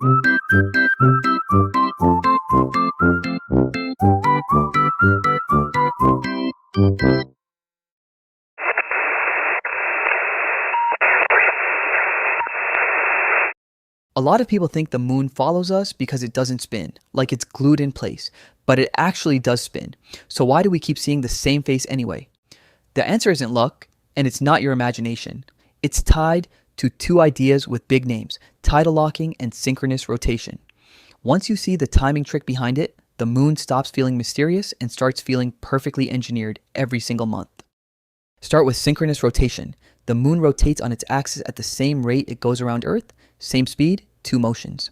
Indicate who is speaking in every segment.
Speaker 1: A lot of people think the moon follows us because it doesn't spin, like it's glued in place, but it actually does spin. So why do we keep seeing the same face anyway? The answer isn't luck, and it's not your imagination. It's tied to two ideas with big names: tidal locking and synchronous rotation. Once you see the timing trick behind it, the moon stops feeling mysterious and starts feeling perfectly engineered every single month. Start with synchronous rotation. The moon rotates on its axis at the same rate it goes around Earth, same speed, two motions.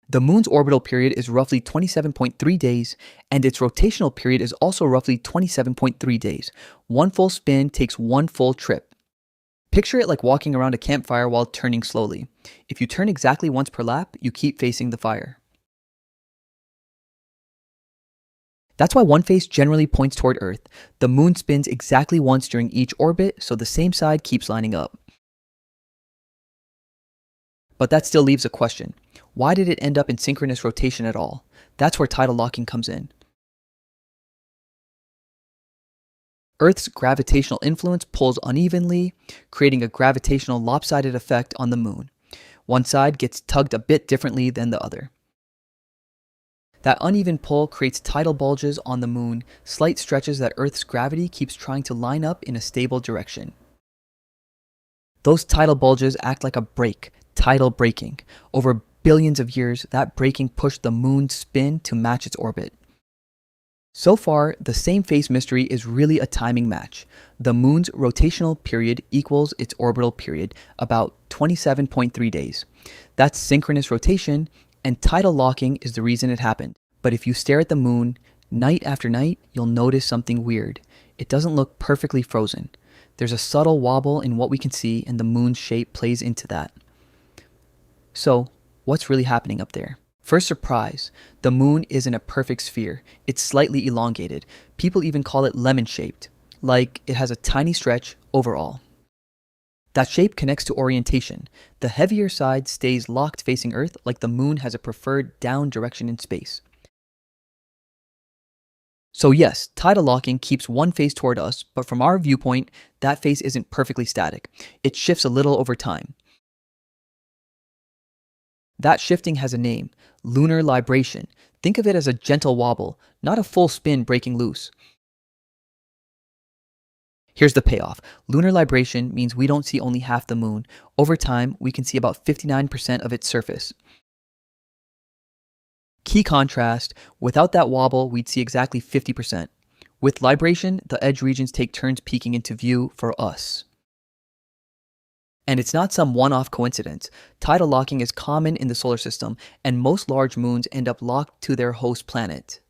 Speaker 1: The moon's orbital period is roughly 27.3 days, and its rotational period is also roughly 27.3 days. One full spin takes one full trip. Picture it like walking around a campfire while turning slowly. If you turn exactly once per lap, you keep facing the fire. That's why one face generally points toward Earth. The moon spins exactly once during each orbit, so the same side keeps lining up. But that still leaves a question. Why did it end up in synchronous rotation at all? That's where tidal locking comes in. Earth's gravitational influence pulls unevenly, creating a gravitational lopsided effect on the moon. One side gets tugged a bit differently than the other. That uneven pull creates tidal bulges on the moon, slight stretches that Earth's gravity keeps trying to line up in a stable direction. Those tidal bulges act like a brake, tidal braking. Over billions of years, that braking pushed the moon's spin to match its orbit. So far, the same face mystery is really a timing match. The moon's rotational period equals its orbital period, about 27.3 days. That's synchronous rotation, and tidal locking is the reason it happened. But if you stare at the moon night after night, you'll notice something weird. It doesn't look perfectly frozen. There's a subtle wobble in what we can see, and the moon's shape plays into that. So, what's really happening up there? First surprise, the moon isn't a perfect sphere. It's slightly elongated. People even call it lemon-shaped, like it has a tiny stretch overall. That shape connects to orientation. The heavier side stays locked facing Earth, like the moon has a preferred down direction in space. So yes, tidal locking keeps one face toward us, but from our viewpoint, that face isn't perfectly static. It shifts a little over time. That shifting has a name: lunar libration. Think of it as a gentle wobble, not a full spin breaking loose. Here's the payoff. Lunar libration means we don't see only half the moon. Over time, we can see about 59% of its surface. Key contrast, without that wobble, we'd see exactly 50%. With libration, the edge regions take turns peeking into view for us. And it's not some one-off coincidence. Tidal locking is common in the solar system, and most large moons end up locked to their host planet.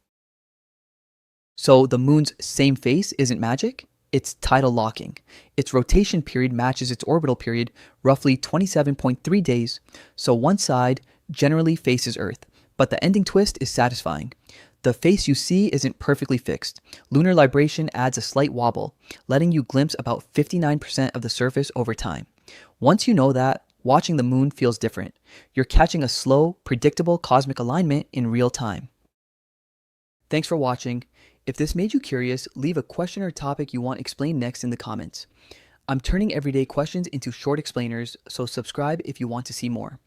Speaker 1: So the moon's same face isn't magic, it's tidal locking. Its rotation period matches its orbital period, roughly 27.3 days, so one side generally faces Earth, but the ending twist is satisfying. The face you see isn't perfectly fixed. Lunar libration adds a slight wobble, letting you glimpse about 59% of the surface over time. Once you know that, watching the moon feels different. You're catching a slow, predictable cosmic alignment in real time. Thanks for watching. If this made you curious, leave a question or topic you want explained next in the comments. I'm turning everyday questions into short explainers, so subscribe if you want to see more.